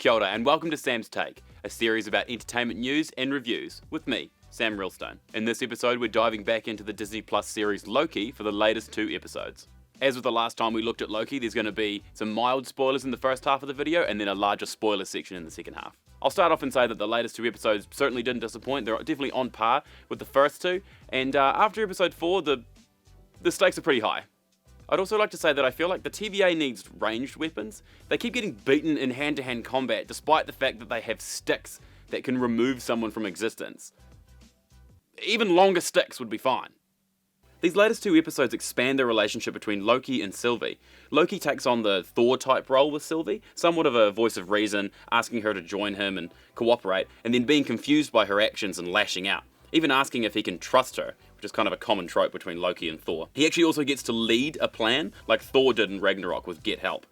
Kia ora, and welcome to Sam's Take, a series about entertainment news and reviews with me, Sam Realstone. In this episode, we're diving back into the Disney Plus series Loki for the latest 2 episodes. As with the last time we looked at Loki, there's going to be some mild spoilers in the first half of the video and then a larger spoiler section in the second half. I'll start off and say that the latest 2 episodes certainly didn't disappoint. They're definitely on par with the first 2, and after episode 4, the stakes are pretty high. I'd also like to say that I feel like the TVA needs ranged weapons. They keep getting beaten in hand-to-hand combat despite the fact that they have sticks that can remove someone from existence. Even longer sticks would be fine. These latest 2 episodes expand the relationship between Loki and Sylvie. Loki takes on the Thor-type role with Sylvie, somewhat of a voice of reason, asking her to join him and cooperate, and then being confused by her actions and lashing out, even asking if he can trust her, which is kind of a common trope between Loki and Thor. He actually also gets to lead a plan, like Thor did in Ragnarok with Get Help.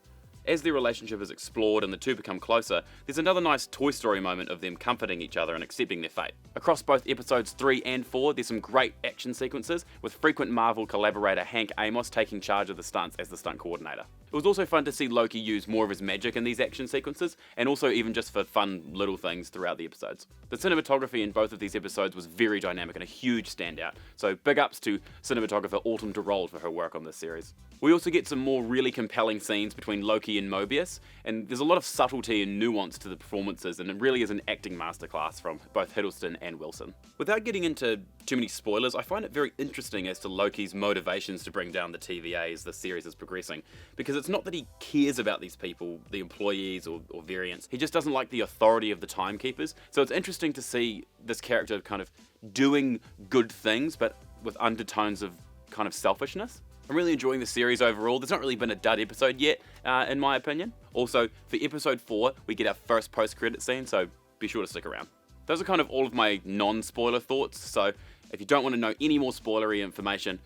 As their relationship is explored and the two become closer, there's another nice Toy Story moment of them comforting each other and accepting their fate. Across both episodes 3 and 4, there's some great action sequences, with frequent Marvel collaborator Hank Amos taking charge of the stunts as the stunt coordinator. It was also fun to see Loki use more of his magic in these action sequences, and also even just for fun little things throughout the episodes. The cinematography in both of these episodes was very dynamic and a huge standout, so big ups to cinematographer Autumn DeRold for her work on this series. We also get some more really compelling scenes between Loki and Mobius, and there's a lot of subtlety and nuance to the performances, and it really is an acting masterclass from both Hiddleston and Wilson. Without getting into too many spoilers, I find it very interesting as to Loki's motivations to bring down the TVA as the series is progressing, because it's not that he cares about these people, the employees or variants, he just doesn't like the authority of the timekeepers. So it's interesting to see this character kind of doing good things, but with undertones of kind of selfishness. I'm really enjoying the series overall. There's not really been a dud episode yet, in my opinion. Also, for episode 4, we get our first post-credit scene, so be sure to stick around. Those are kind of all of my non-spoiler thoughts, so if you don't want to know any more spoilery information,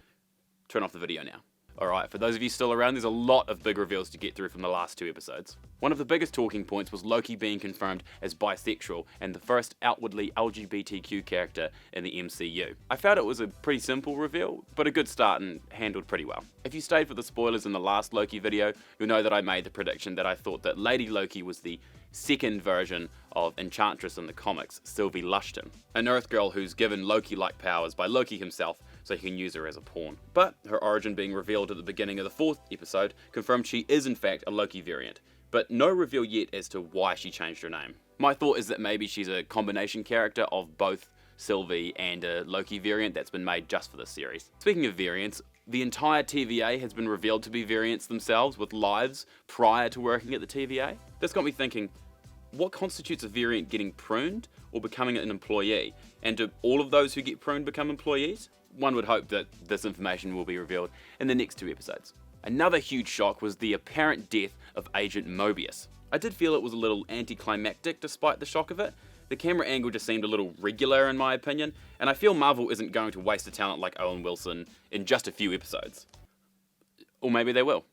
turn off the video now. Alright, for those of you still around, there's a lot of big reveals to get through from the last 2 episodes. One of the biggest talking points was Loki being confirmed as bisexual and the first outwardly LGBTQ character in the MCU. I felt it was a pretty simple reveal, but a good start and handled pretty well. If you stayed for the spoilers in the last Loki video, you'll know that I made the prediction that I thought that Lady Loki was the second version of Enchantress in the comics, Sylvie Lushton, an Earth girl who's given Loki-like powers by Loki himself so he can use her as a pawn. But her origin being revealed at the beginning of the 4th episode confirmed she is in fact a Loki variant, but no reveal yet as to why she changed her name. My thought is that maybe she's a combination character of both Sylvie and a Loki variant that's been made just for this series. Speaking of variants, the entire TVA has been revealed to be variants themselves with lives prior to working at the TVA. This got me thinking, what constitutes a variant getting pruned or becoming an employee? And do all of those who get pruned become employees? One would hope that this information will be revealed in the next 2 episodes. Another huge shock was the apparent death of Agent Mobius. I did feel it was a little anticlimactic despite the shock of it. The camera angle just seemed a little regular in my opinion, and I feel Marvel isn't going to waste a talent like Owen Wilson in just a few episodes. Or maybe they will.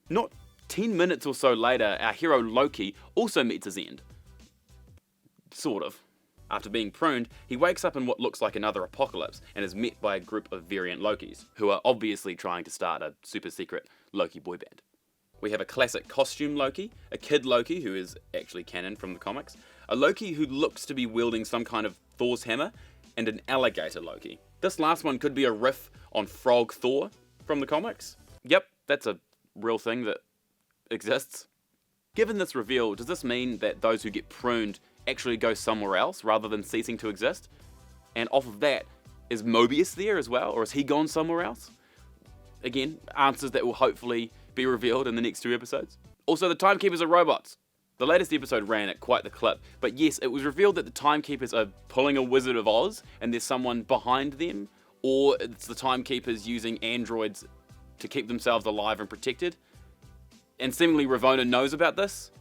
Not 10 minutes or so later, our hero Loki also meets his end. Sort of. After being pruned, he wakes up in what looks like another apocalypse and is met by a group of variant Lokis, who are obviously trying to start a super secret Loki boy band. We have a classic costume Loki, a kid Loki who is actually canon from the comics, a Loki who looks to be wielding some kind of Thor's hammer, and an alligator Loki. This last one could be a riff on Frog Thor from the comics. Yep, that's a real thing that exists. Given this reveal, does this mean that those who get pruned actually go somewhere else rather than ceasing to exist? And off of that, is Mobius there as well, or has he gone somewhere else? Again, answers that will hopefully be revealed in the next 2 episodes. Also, the timekeepers are robots. The latest episode ran at quite the clip, but yes, it was revealed that the timekeepers are pulling a Wizard of Oz and there's someone behind them, or it's the timekeepers using androids to keep themselves alive and protected. And seemingly Ravonna knows about this.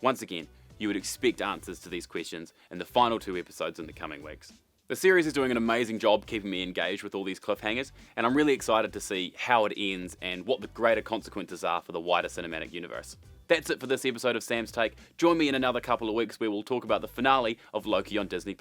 Once again, you would expect answers to these questions in the final 2 episodes in the coming weeks. The series is doing an amazing job keeping me engaged with all these cliffhangers, and I'm really excited to see how it ends and what the greater consequences are for the wider cinematic universe. That's it for this episode of Sam's Take. Join me in another couple of weeks where we'll talk about the finale of Loki on Disney+.